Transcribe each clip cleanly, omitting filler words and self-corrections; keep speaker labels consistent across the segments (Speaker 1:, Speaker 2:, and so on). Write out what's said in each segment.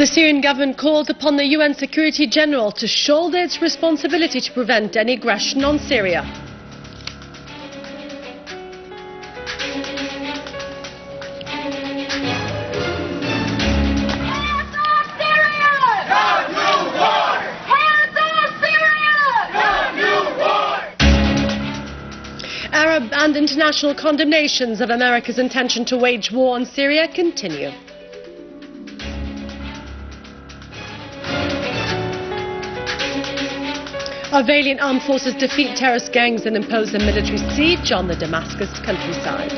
Speaker 1: The Syrian government calls upon the UN Security General to shoulder its responsibility to prevent any aggression on Syria. Arab and international condemnations of America's intention to wage war on Syria continue. Our valiant armed forces defeat terrorist gangs and impose a military siege on the Damascus countryside.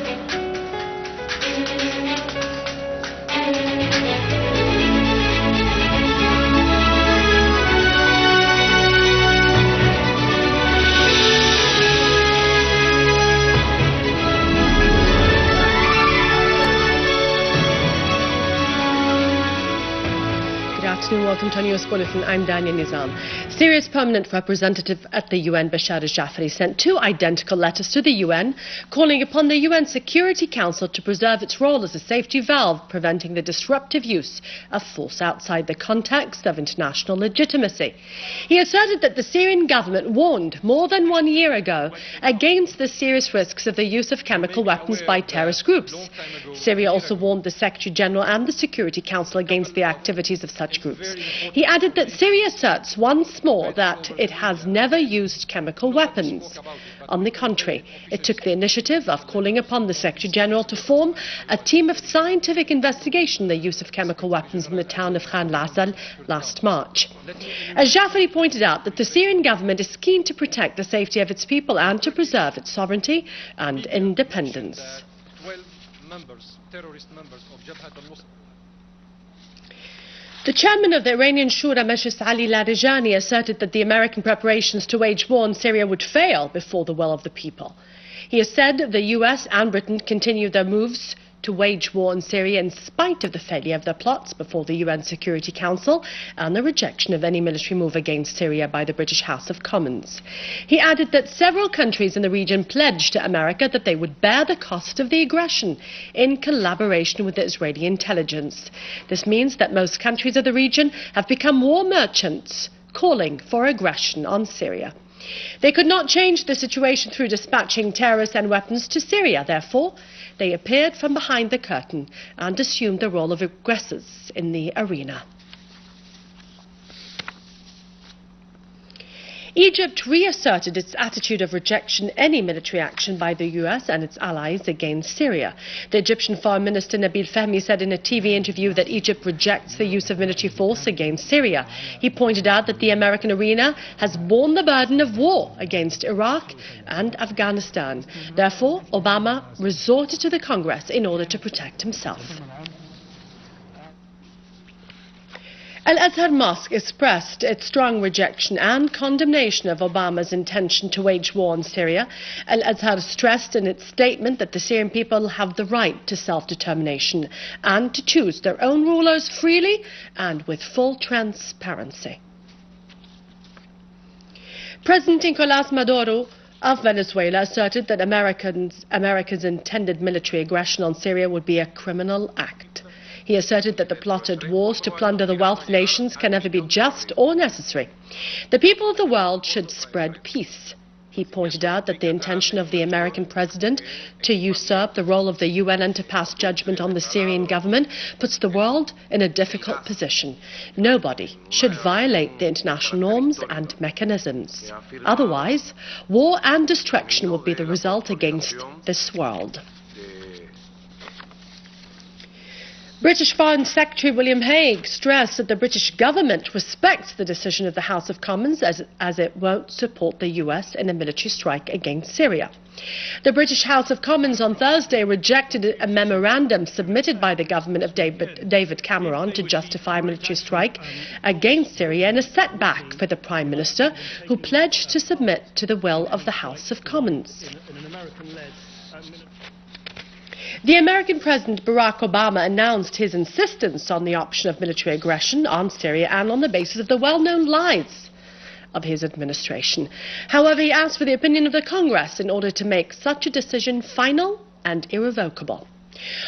Speaker 1: Welcome to our news bulletin. I'm Dania Nizam. Syria's permanent representative at the UN, Bashar al-Jafari, sent two identical letters to the UN calling upon the UN Security Council to preserve its role as a safety valve, preventing the disruptive use of force outside the context of international legitimacy. He asserted that the Syrian government warned more than 1 year ago against the serious risks of the use of chemical weapons by terrorist groups. Syria also warned the Secretary General and the Security Council against the activities of such groups. He added that Syria asserts once more that it has never used chemical weapons. On the contrary, it took the initiative of calling upon the Secretary General to form a team of scientific investigation of the use of chemical weapons in the town of Khan al-Asal last March. As Jafari pointed out that the Syrian government is keen to protect the safety of its people and to preserve its sovereignty and independence.
Speaker 2: 12 terrorist members of Jabhat al-Nusra.
Speaker 1: The chairman of the Iranian Shura, Majlis Ali Larijani, asserted that the American preparations to wage war on Syria would fail before the will of the people. He has said the US and Britain continue their moves to wage war on Syria in spite of the failure of their plots before the UN Security Council and the rejection of any military move against Syria by the British House of Commons. He added that several countries in the region pledged to America that they would bear the cost of the aggression in collaboration with the Israeli intelligence. This means that most countries of the region have become war merchants, calling for aggression on Syria. They could not change the situation through dispatching terrorists and weapons to Syria. Therefore, they appeared from behind the curtain and assumed the role of aggressors in the arena. Egypt reasserted its attitude of rejection any military action by the US and its allies against Syria. The Egyptian Foreign Minister Nabil Fahmy said in a TV interview that Egypt rejects the use of military force against Syria. He pointed out that the American arena has borne the burden of war against Iraq and Afghanistan. Therefore, Obama resorted to the Congress in order to protect himself. Al-Azhar Mosque expressed its strong rejection and condemnation of Obama's intention to wage war on Syria. Al-Azhar stressed in its statement that the Syrian people have the right to self-determination and to choose their own rulers freely and with full transparency. President Nicolás Maduro of Venezuela asserted that America's intended military aggression on Syria would be a criminal act. He asserted that the plotted wars to plunder the wealth of nations can never be just or necessary. The people of the world should spread peace. He pointed out that the intention of the American president to usurp the role of the UN and to pass judgment on the Syrian government puts the world in a difficult position. Nobody should violate the international norms and mechanisms. Otherwise, war and destruction will be the result against this world. British Foreign Secretary William Hague stressed that the British government respects the decision of the House of Commons as it won't support the US in a military strike against Syria. The British House of Commons on Thursday rejected a memorandum submitted by the government of David Cameron to justify a military strike against Syria in a setback for the Prime Minister, who pledged to submit to the will of the House of Commons. The American President Barack Obama announced his insistence on the option of military aggression on Syria and on the basis of the well-known lies of his administration. However, he asked for the opinion of the Congress in order to make such a decision final and irrevocable.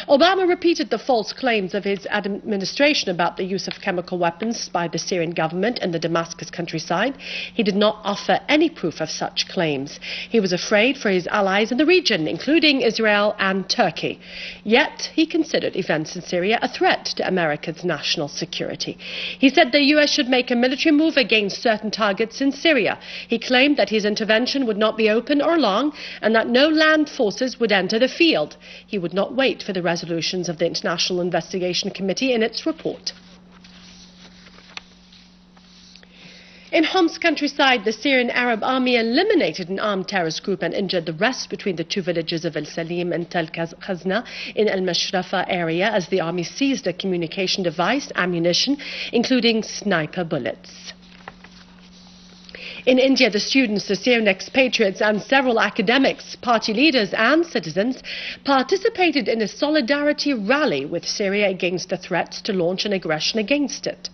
Speaker 1: Obama repeated the false claims of his administration about the use of chemical weapons by the Syrian government in the Damascus countryside. He did not offer any proof of such claims. He was afraid for his allies in the region, including Israel and Turkey. Yet he considered events in Syria a threat to America's national security. He said the U.S. should make a military move against certain targets in Syria. He claimed that his intervention would not be open or long and that no land forces would enter the field. He would not wait for the resolutions of the International Investigation Committee in its report. In Homs's countryside, the Syrian Arab army eliminated an armed terrorist group and injured the rest between the two villages of El Salim and Tel Khazna in El Mashrafa area as the army seized a communication device, ammunition, including sniper bullets. In India, the students, the Syrian expatriates and several academics, party leaders and citizens participated in a solidarity rally with Syria against the threats to launch an aggression against it.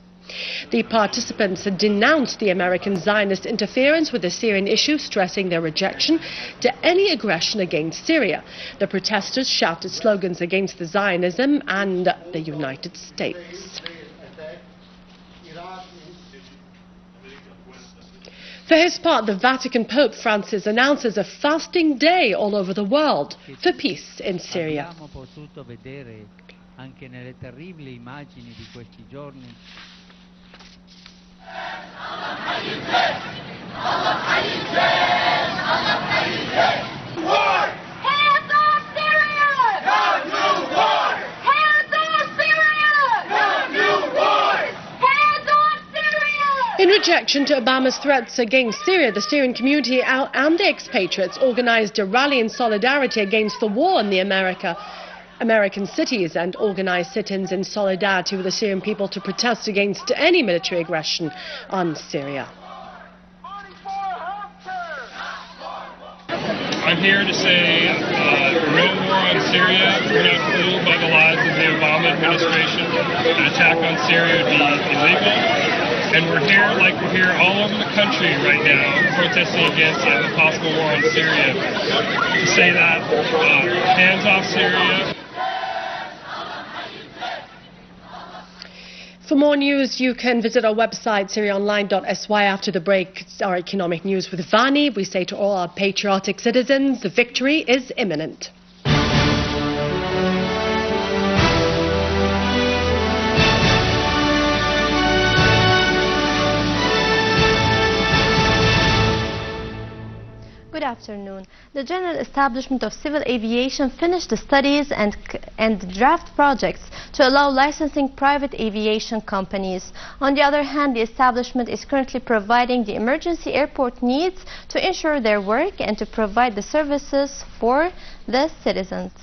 Speaker 1: The participants denounced the American Zionist interference with the Syrian issue, stressing their rejection to any aggression against Syria. The protesters shouted slogans against the Zionism and the United States. For his part, the Vatican Pope Francis announces a fasting day all over the world for peace in Syria.
Speaker 3: Abbiamo potuto vedere anche nelle terribili immagini di questi giorni
Speaker 1: In rejection to Obama's threats against Syria, the Syrian community and the expatriates organized a rally in solidarity against the war in the American cities and organized sit-ins in solidarity with the Syrian people to protest against any military aggression on Syria.
Speaker 4: I'm here to say no war on Syria. We're not fooled by the lies of the Obama administration. An attack on Syria would be illegal. And we're here, like we're here all over the country right now, protesting against a possible war on Syria. To say that, hands off Syria.
Speaker 1: For more news, you can visit our website, syriaonline.sy. After the break, our economic news with Vani. We say to all our patriotic citizens, the victory is imminent.
Speaker 5: Good afternoon. The General Establishment of Civil Aviation finished the studies and draft projects to allow licensing private aviation companies. On the other hand, the establishment is currently providing the emergency airport needs to ensure their work and to provide the services for the citizens.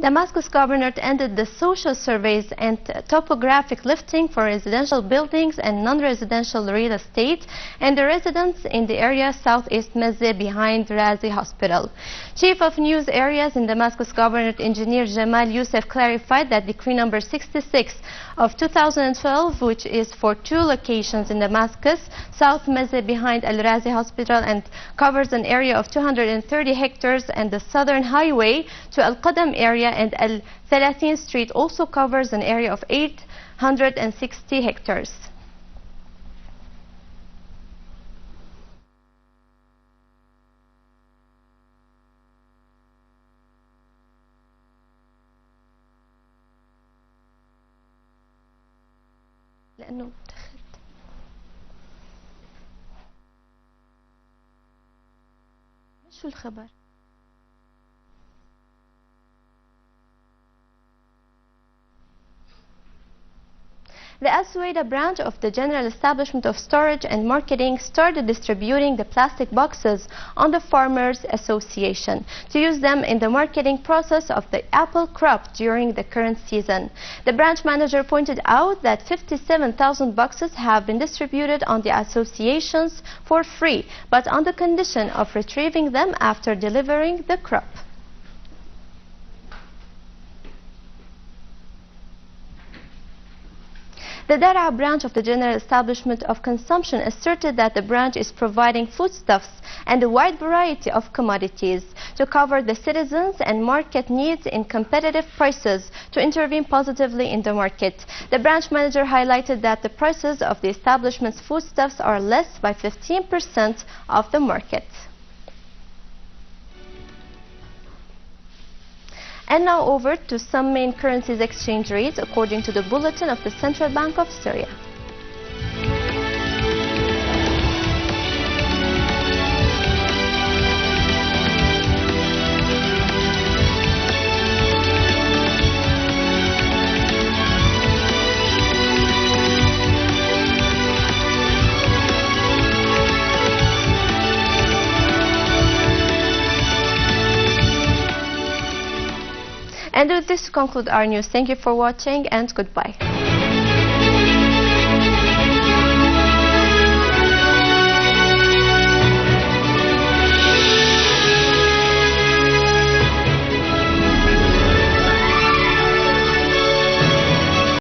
Speaker 5: Damascus Governorate ended the social surveys and topographic lifting for residential buildings and non-residential real estate and the residents in the area southeast Mezze behind Razi Hospital. Chief of News Areas in Damascus Governorate Engineer Jamal Youssef clarified that Decree number 66 of 2012, which is for two locations in Damascus, South Mezze behind Al Razi Hospital and covers an area of 230 hectares, and the southern highway to Al Qadam area and Al 30th Street also covers an area of 860 hectares. لأنه شو الخبر؟ The Al-Suwaida branch of the General Establishment of Storage and Marketing started distributing the plastic boxes on the Farmers Association to use them in the marketing process of the apple crop during the current season. The branch manager pointed out that 57,000 boxes have been distributed on the associations for free, but on the condition of retrieving them after delivering the crop. The Daraa branch of the General Establishment of Consumption asserted that the branch is providing foodstuffs and a wide variety of commodities to cover the citizens and market needs in competitive prices to intervene positively in the market. The branch manager highlighted that the prices of the establishment's foodstuffs are less by 15% of the market. And now over to some main currencies exchange rates according to the bulletin of the Central Bank of Syria. And with this conclude our news. Thank you for watching and goodbye.